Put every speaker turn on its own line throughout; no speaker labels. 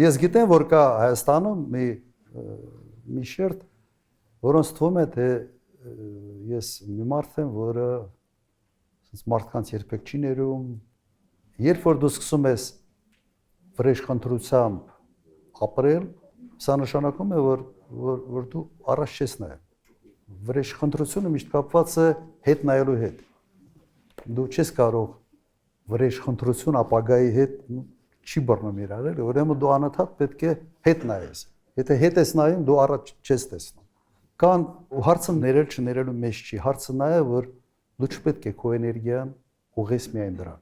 Ես գիտեմ, որ կա Հայաստանում մի շերտ, որոնց թվում է, թե ես մի մարդ եմ, որը մարդկանց երբեք չի ներում, երբ որ դու սկսում ես վրեժխնդրությամբ ապրել, սա նշանակում է, որ դու առաջ չես նայում։ Վրեժխնդրությունը միշտ կապված է հետ նայելու հետ։ Դու չես կարող վրեժխնդրություն ապագայի հետ չի բռնում իրար, ուրեմն դու անընդհատ պետք է հետ նայես։ Եթե հետ ես նայում, դու առաջ չես տեսնում։ Կան հարցը ներել չներելու մեջ չի, հարցը նա է, որ դու չպետք է քո էներգիան ուղղես միայն դրան։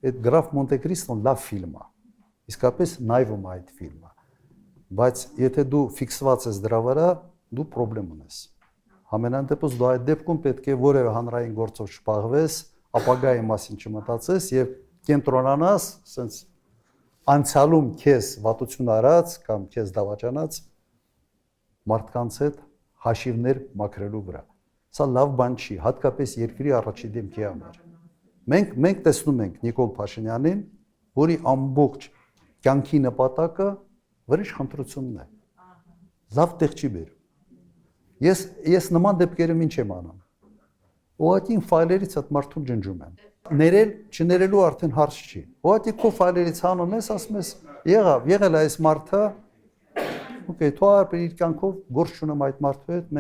Այդ Գրաֆ Մոնտե Կրիստոն լավ ֆիլմ է։ Իսկապես նայվում է այդ ֆիլմը։ Բայց եթե դու ֆիքսված ես դրա վրա, դու խնդրեմ ունես։ Համենայն դեպս դու այդ դեպքում պետք է որևէ հանրային գործով չպահվես, ապագայի մասին չմտածես եւ կենտրոնանաս, ասենց անցյալում քեզ վատություն արած կամ քեզ դավաճանած մարդկանց հետ հաշիվներ մաքրելու վրա։ Սա լավ բան չի, հատկապես երկրի առաջի դեմքի համար։ Մենք տեսնում ենք Նիկոլ Փաշինյանին, որի ամբողջ կյանքի նպատակը վրեժխնդրությունն է։ Լավ տեղ չի բերում։ Ես նման դեպքերում ինչ եմ անում։ Ուղղակի ֆայլերից այդ մարդուն ջնջում եմ։ Ներել, չներելու արդեն հարց չի։ Ուղղակի քո ֆայլերից հանում ես, ասում ես, եղել է այս մարդը, օքեյ, թող իր կյանքով գործ չունեմ այդ մարդու հետ,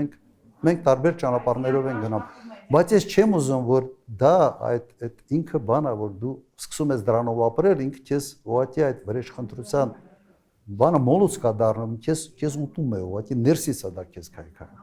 մենք տարբեր ճանապարհներով ենք գնում։ Բայց ես չեմ ուզում, որ դա այդ ինքը բան է, որ դու սկսում ես դրանով ապրել, ինքը քեզ ուղղակի այդ վրեժխնդրության բանը մոլուց կա դառնում, քեզ ուտում է, ուղղակի ներսից է դա քեզ քայքայում։